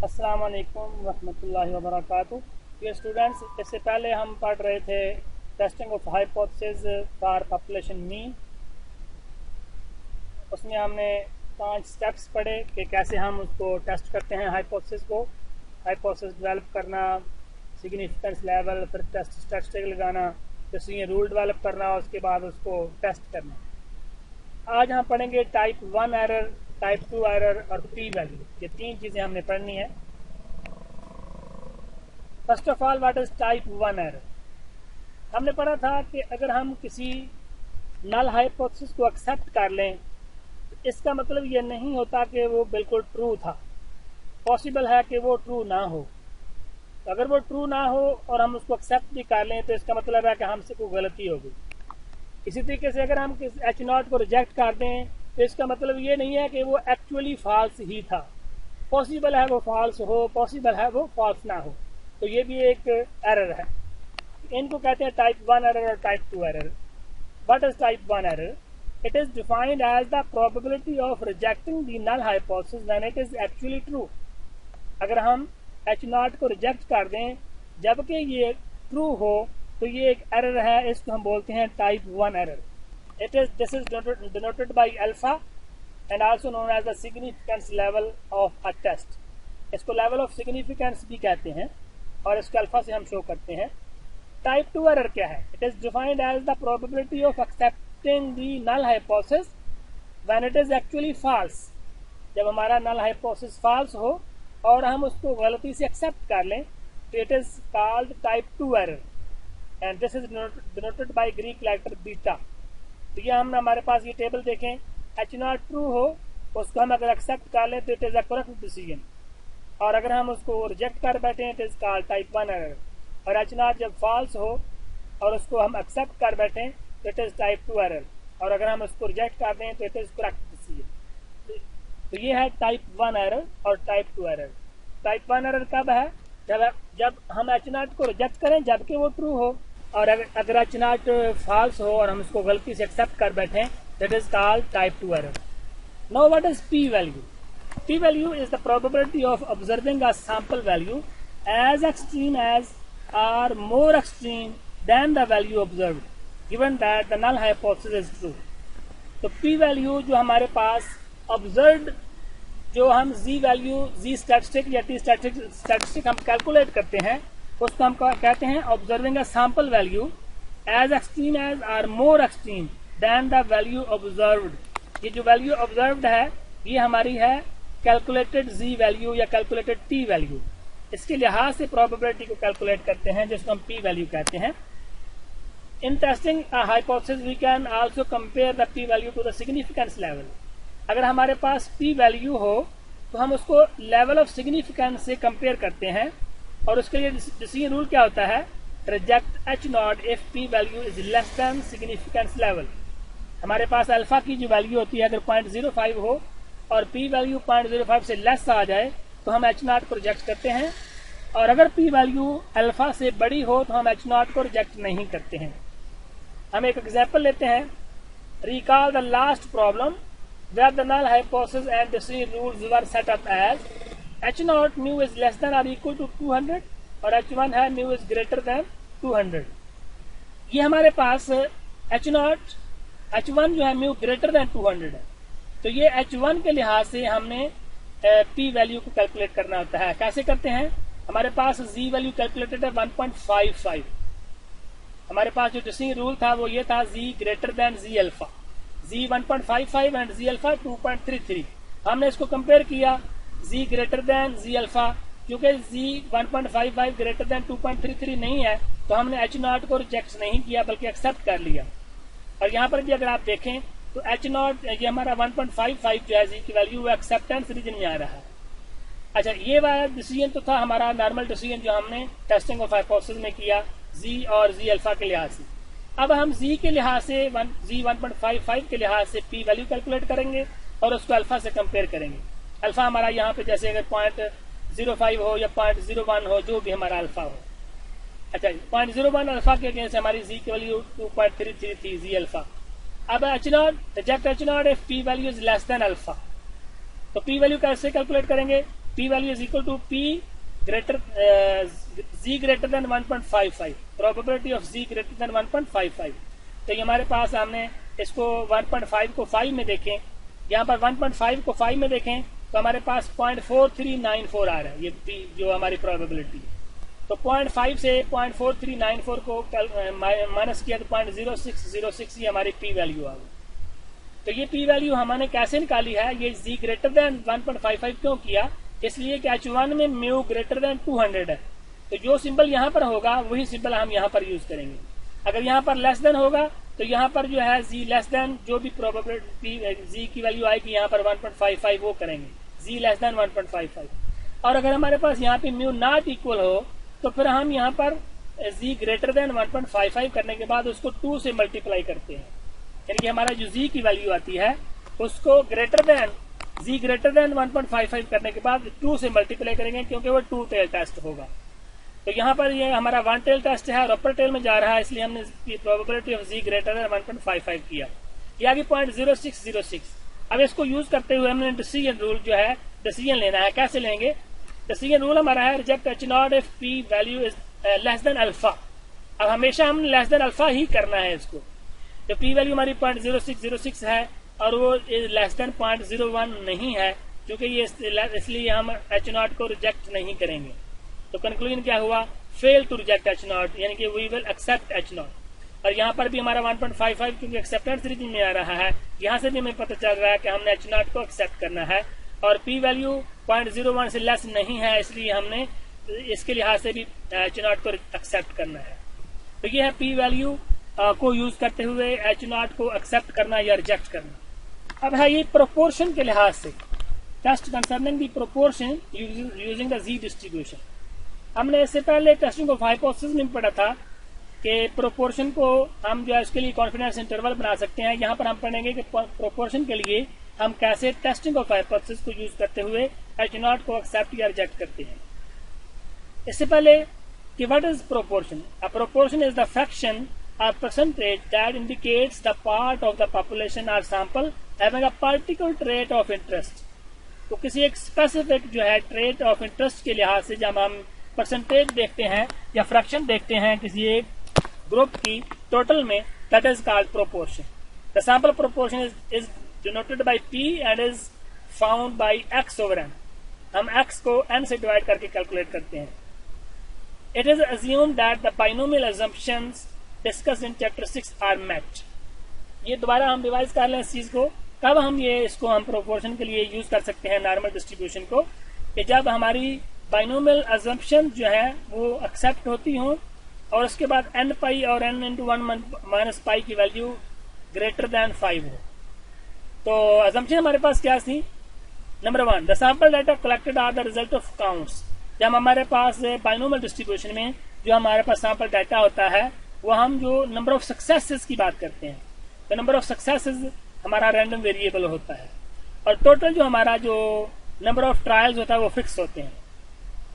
अस्सलाम वालेकुम रहमतुल्लाहि व बरकातुहू। डियर स्टूडेंट्स, इससे पहले हम पढ़ रहे थे testing of hypothesis for population mean. उसमें हमने 5 स्टेप्स पढ़े कि कैसे हम उसको टेस्ट करते हैं हाइपोथेसिस को। हाइपोथेसिस डेवलप करना, सिग्निफिकेंस लेवल, फिर टेस्ट स्टैटिस्टिक लगाना, फिर रूल डेवलप करना, उसके बाद उसको टेस्ट करना। आज हम पढ़ेंगे टाइप 1 एरर, टाइप 2 एरर और पी वैल्यू। ये 3 चीजें हमने पढ़नी है। First of all, what is type 1 error? हमने पढ़ा था कि अगर हम किसी नल हाइपोथेसिस को एक्सेप्ट कर लें तो इसका मतलब ये नहीं होता कि वो बिल्कुल ट्रू था। पॉसिबल है कि वो ट्रू ना हो। तो अगर वो ट्रू ना हो और हम उसको एक्सेप्ट भी कर लें तो इसका मतलब है कि हमसे कोई गलती हो गई। इसी तरीके से अगर हम H0 को रिजेक्ट कर दें तो इसका मतलब ये नहीं है कि वो एक्चुअली फॉल्स ही था। पॉसिबल है वो फॉल्स हो, पॉसिबल है वो फॉल्स ना हो। तो ये भी एक एरर है। इनको कहते हैं टाइप 1 एरर और type 2 error. What is type 1 error? It is defined as the probability of rejecting the null hypothesis when it is actually true. अगर हम H0 को रिजेक्ट कर दें जबकि ये ट्रू हो तो ये एक एरर है। इसको हम बोलते हैं type 1 error. This is denoted by alpha and also known as the significance level of a test. इसको level of significance भी कहते हैं और इसको अल्फा से हम शो करते हैं। टाइप 2 एरर क्या है? It is defined as the probability of accepting the null hypothesis when it is actually false. जब हमारा null hypothesis false हो और हम उसको गलती से एक्सेप्ट कर लें तो it is called type 2 error and this is denoted by Greek letter beta. तो ये हम हमारे पास ये टेबल देखें, H0 ट्रू हो उसको हम अगर एक्सेप्ट कर लें तो it is a correct decision, और अगर हम उसको रिजेक्ट कर बैठे it is called type 1 error. और H0 जब फॉल्स हो और उसको हम एक्सेप्ट कर बैठे तो इट इज टाइप 2 एरर, और अगर हम उसको रिजेक्ट कर दें तो इट इज करेक्ट डिसीजन। तो ये है टाइप 1 एरर और टाइप 2 एरर। टाइप 1 एरर कब है? जब हम H0 को रिजेक्ट करें जबकि वो ट्रू हो, और अगर H0 फॉल्स हो और हम इसको गलती से एक्सेप्ट कर बैठे that is called type 2 error. Now what is p value? P value is the probability of observing a sample value as extreme as or more extreme than the value observed given that the null hypothesis is true. तो p value जो हमारे पास observed, जो हम G value, G statistic या T statistic हम calculate करते हैं उसको हम कहते हैं observing a sample value as extreme as or more extreme than the value observed. ये जो वैल्यू ऑब्जर्व्ड है ये हमारी है कैलकुलेटेड जी वैल्यू या कैलकुलेटेड टी वैल्यू। इसके लिहाज से प्रोबेबिलिटी को कैलकुलेट करते हैं जिसको हम पी वैल्यू कहते हैं। In testing a hypothesis we can also compare the P value to the significance level. अगर हमारे पास पी वैल्यू हो तो हम उसको लेवल ऑफ सिग्निफिकेंस से कंपेयर करते हैं, और उसके लिए डिसीजन रूल क्या होता है? Reject H0 if P value is less than significance level. हमारे पास अल्फा की जो वैल्यू होती है अगर 0.05 हो और पी वैल्यू 0.05 से लेस आ जाए तो हम H0 को रिजेक्ट करते हैं, और अगर पी वैल्यू अल्फा से बड़ी हो तो हम H0 को रिजेक्ट नहीं करते हैं। हम एक एग्जाम्पल लेते हैं। Recall the last problem where the null hypothesis and decision rules were set up as H0 mu is less than or equal to 200 और H1 है mu is greater than 200। ये हमारे पास H1 जो है mu greater than 200 है। तो ये H1 के लिहाज से हमने P वैल्यू को कैलकुलेट करना होता है। कैसे करते हैं? हमारे पास Z वैल्यू कैलकुलेटेड है 1.55। हमारे पास जो डिसीजन रूल था वो ये था Z greater than Z alpha, Z 1.55 and Z alpha 2.33। हमने इसको कंपेयर किया Z greater than Z alpha, क्योंकि Z 1.55 ग्रेटर देन 2.33 नहीं है तो हमने H0 को रिजेक्ट नहीं किया बल्कि एक्सेप्ट कर लिया। और यहाँ पर भी अगर आप देखें तो H0 ये हमारा 1.55 जो है Z की वैल्यू वो एक्सेप्टेंस रीजन में आ रहा है। अच्छा, ये वाला डिसीजन तो था हमारा नॉर्मल डिसीजन जो हमने टेस्टिंग ऑफ हाइपोथेसिस में किया Z और Z अल्फा के लिहाज से। अब हम Z के लिहाज से Z 1.55 के लिहाज से P वैल्यू कैलकुलेट करेंगे और उसको अल्फा से कंपेयर करेंगे। अल्फा हमारा यहाँ पे जैसे अगर 0.05 हो या 0.01 हो, जो भी हमारा अल्फा हो। अच्छा, 0.01 अल्फा के अगेंस्ट हमारी Z की वैल्यू 2.33 थी Z अल्फा। अब H0 reject H0 if P value is less than alpha. तो P वैल्यू कैसे कैलकुलेट करेंगे? P value is equal to P greater Z greater than 1.55, probability of Z greater than 1.55। तो ये हमारे पास, हमने इसको 1.5 को 5 में देखें, यहाँ पर 1.5 को 5 में देखें तो हमारे पास 0.4394 आ रहा है, ये P जो हमारी प्रोबेबिलिटी है। तो 0.5 से 0.4394 को माइनस किया तो 0.0606 ये हमारी P वैल्यू आ गई। तो ये P वैल्यू हमने कैसे निकाली है, ये Z ग्रेटर देन 1.55 क्यों किया, इसलिए कि H1 में म्यू ग्रेटर देन 200 है, तो जो सिंबल यहाँ पर होगा वही सिंबल हम यहाँ पर यूज करेंगे। अगर यहाँ पर लेस देन होगा तो यहाँ पर जो है Z लेस देन, जो भी प्रोबेबिलिटी Z की वैल्यू आएगी यहाँ पर 1.55 वो करेंगे, Z लेस देन 1.55। और अगर हमारे पास यहाँ पे म्यू नॉट इक्वल हो तो फिर हम यहाँ पर Z ग्रेटर देन 1.55 करने के बाद उसको 2 से मल्टीप्लाई करते हैं, यानी कि हमारा जो Z की वैल्यू आती है उसको Z ग्रेटर देन 1.55 करने के बाद 2 से मल्टीप्लाई करेंगे, क्योंकि वो 2 टेल टेस्ट होगा। तो यहाँ पर ये हमारा 1 टेल टेस्ट है और अपर टेल में जा रहा है, इसलिए हमने इसकी probability of Z greater than 1.55 किया। ये आगे 0.0606। अब इसको यूज करते हुए हमने डिसीजन रूल जो है डिसीजन लेना है। कैसे लेंगे? डिसीजन रूल हमारा है reject H0 if P value is less than alpha. अब हमेशा हम लेस देन अल्फा ही करना है इसको। जो P वैल्यू हमारी 0.0606 है और वो लेस देन 0.01 नहीं है, क्योंकि ये इसलिए हम H0 को रिजेक्ट नहीं करेंगे। तो कंक्लूजन क्या हुआ? फेल टू रिजेक्ट H0, यानी कि वी विल एक्सेप्ट H0। और यहाँ पर भी हमारा 1.55 क्योंकि एक्सेप्टेंस रीजन में आ रहा है, यहाँ से भी हमें पता चल रहा है कि हमने H0 को एक्सेप्ट करना है। और P वैल्यू 0.01 से लेस नहीं है, इसलिए हमने इसके लिहाज से भी H0 को एक्सेप्ट करना है। तो ये है P वैल्यू को यूज करते हुए H0 को एक्सेप्ट करना या रिजेक्ट करना। अब है ये प्रोपोर्शन के लिहाज से, test concerning the proportion using the Z distribution. हमने इससे पहले टेस्टिंग ऑफ हाइपोथेसिस में पढ़ा था कि प्रोपोर्शन को हम जो है उसके लिए कॉन्फिडेंस इंटरवल बना सकते हैं। यहाँ पर हम पढ़ेंगे कि प्रोपोर्शन के लिए हम कैसे टेस्टिंग ऑफ हाइपोथेसिस को यूज करते हुए H0 को एक्सेप्ट या रिजेक्ट करते हैं। इससे पहले कि what is proportion? A proportion is the fraction or percentage that indicates the part of the population or sample having a particular trait of interest। तो किसी एक स्पेसिफिक जो है ट्रेट ऑफ इंटरेस्ट के लिहाज से जब हम परसेंटेज देखते हैं या फ्रैक्शन देखते हैं किसी एक ग्रुप की टोटल में, that is called proportion। The sample proportion is denoted by P and is found by x over n। हम x को n से डिवाइड करके कैलकुलेट करते हैं। It is assumed that the binomial assumptions discuss in chapter 6 are met. ये दोबारा हम revise कर लें इस चीज को, कब हम इसको हम प्रोपोर्शन के लिए यूज कर सकते हैं नॉर्मल डिस्ट्रीब्यूशन को, कि जब हमारी बाइनोमियल अजम्पशन जो है वो एक्सेप्ट होती हो और उसके बाद n पाई और n इंटू 1 माइनस पाई की वैल्यू ग्रेटर देन 5 हो। तो अजम्पशन हमारे पास क्या थी? Number 1, the sample data collected are the result of counts. जब हमारे पास बाइनोमियल डिस्ट्रीब्यूशन में जो हमारे पास सैंपल डाटा होता है वो हम जो नंबर ऑफ सक्सेसेस की बात करते हैं, तो नंबर ऑफ सक्सेसेस हमारा रैंडम वेरिएबल होता है और टोटल जो हमारा जो नंबर ऑफ ट्रायल्स होता है वो फिक्स होते हैं।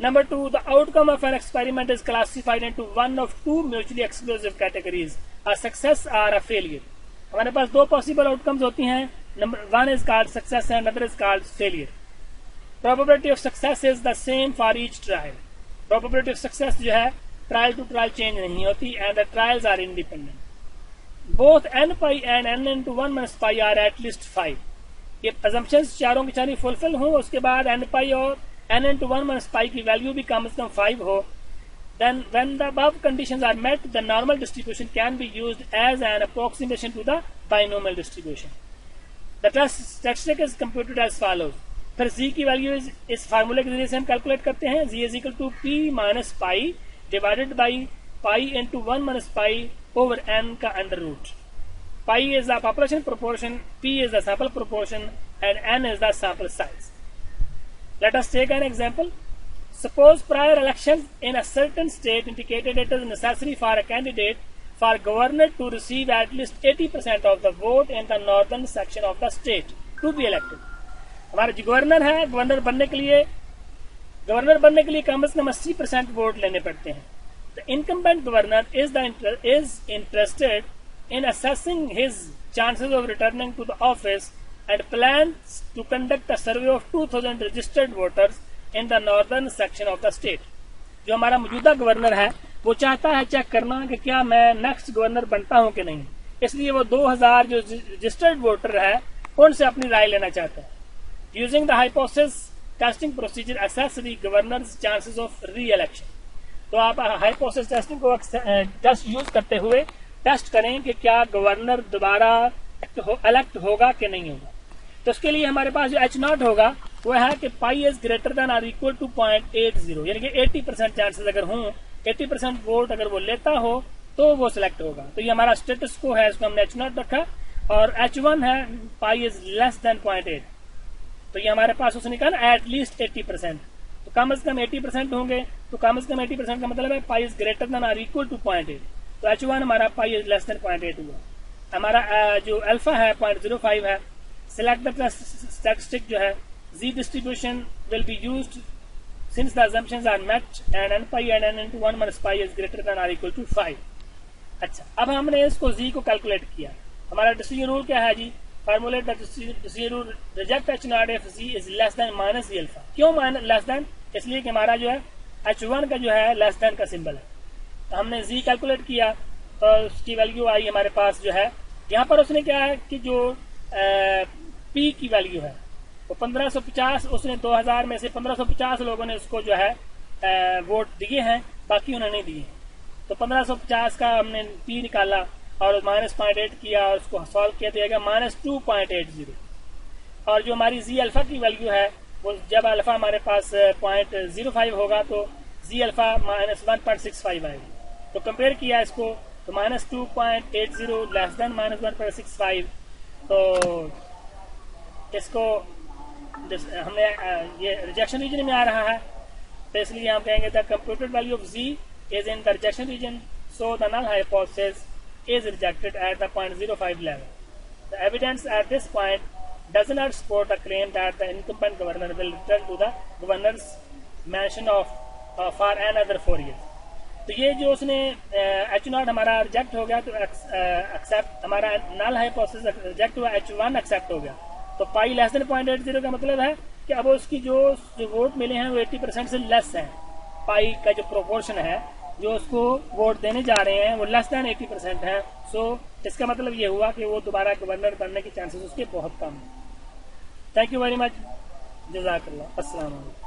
Number 2, the outcome of an experiment is classified into one of 2 mutually exclusive categories, a success और अ फेलियर। हमारे पास 2 पॉसिबल आउटकम्स होती हैं, number 1 is called success and other is called failure. Probability of success is the same for each trial. Probability of success जो है trial to trial change नहीं होती and the trials are independent. Both n pi and n into 1 minus pi are at least 5। ये assumptions चारों की चारों fulfil हो, उसके बाद n पाई और n इंटू 1 माइनस पाई की वैल्यू भी कम से कम 5 हो, then when the above conditions are met the normal distribution can be used as an approximation to the binomial distribution। The statistic is computed as follows। फिर z की value इस फार्मूले के जरिए से हम कैलकुलेट करते हैं। z is equal to p minus pi divided by pi into 1 minus pi over n का under root। Pi is the population proportion, p is the sample proportion and n is the sample size। Let us take an example। Suppose prior elections in a certain state indicated it is necessary for a candidate for governor to receive at least 80% of the vote in the northern section of the state to be elected। हमारा जो governor है, governor बनने के लिए कम से कम 80% vote लेने पड़ते हैं। The incumbent governor is interested in assessing his chances of returning to the office and plans to conduct a survey of 2,000 registered voters in the northern section of the state. जो हमारा मौजूदा governor है वो चाहता है check करना कि क्या मैं नेक्स्ट गवर्नर बनता हूं कि नहीं, इसलिए वो 2000 जो रजिस्टर्ड वोटर है उनसे अपनी राय लेना चाहता है। Using the hypothesis testing procedure assess the governors chances of री इलेक्शन। तो आप हाइपोथेसिस टेस्टिंग को टेस्ट यूज करते हुए टेस्ट करें कि क्या गवर्नर दोबारा इलेक्ट होगा कि नहीं होगा। तो इसके लिए हमारे पास जो H0 होगा वो है कि पाई इज ग्रेटर देन और इक्वल टू 0.80, यानी कि 80% चांसेस अगर हों, 80% वोट अगर वो लेता हो तो वो सिलेक्ट होगा। तो ये हमारा स्टेटस को है, इसको हमने H0 रखा, और H1 है पाई इज लेस देन 0.8। तो ये हमारे पास उसने कहा ना एटलीस्ट 80%, तो कम से कम 80% होंगे। तो कम से कम 80% का मतलब है पाई इज ग्रेटर देन और इक्वल टू 0.8। तो H1 हमारा पाई इज लेस देन 0.8 हुआ। हमारा जो अल्फा है 0.05 है। सिलेक्ट द स्टैटिस्टिक जो है Z distribution will be used since the assumptions are met and n pi and n into 1 minus pi is greater than or equal to 5। अच्छा, अब हमने इसको Z को कैलकुलेट किया। हमारा डिसीजन रूल क्या है जी? Formulate the decision rule reject H0 if Z is less than minus Z alpha। क्यों लेस देन? इसलिए कि हमारा जो है H1 का जो है लेस देन का सिंबल है। तो हमने Z कैलकुलेट किया तो उसकी वैल्यू आई हमारे पास जो है, यहाँ पर उसने क्या है कि जो P की वैल्यू है वो 1550, उसने 2000 में से 1550 लोगों ने उसको जो है वोट दिए हैं, बाकी उन्होंने दिए। तो 1550 का हमने P निकाला और -0.8 किया और उसको सॉल्व किया, तो आएगा -2.80। और जो हमारी Z अल्फा की वैल्यू है वो जब अल्फा हमारे पास 0.05 होगा तो Z अल्फा -1.65 आएगा। तो कंपेयर किया इसको तो -2.80 लेस देन -1.65। तो इसको हमने ये रिजेक्शन रीजन में आ रहा है, तो इसलिए हम कहेंगे the computed value of Z is in the rejection region, so the null hypothesis is rejected at the 0.05 level. The evidence at this point does not support the claim that the incumbent governor will return to the governor's mansion of for another 4 years। तो ये जो उसने H0 हमारा reject हो गया, तो accept हमारा null hypothesis reject हुआ, H1 एक्सेप्ट हो गया। तो पाई लेस देन 0.80 का मतलब है कि अब उसकी जो वोट मिले हैं वो 80% से लेस है। पाई का जो प्रोपोर्शन है जो उसको वोट देने जा रहे हैं वो लेस देन 80% है। सो इसका मतलब ये हुआ कि वो दोबारा गवर्नर बनने के चांसेस उसके बहुत कम है। थैंक यू वेरी मच, जज़ाकल्लाह, अस्सलाम वालेकुम।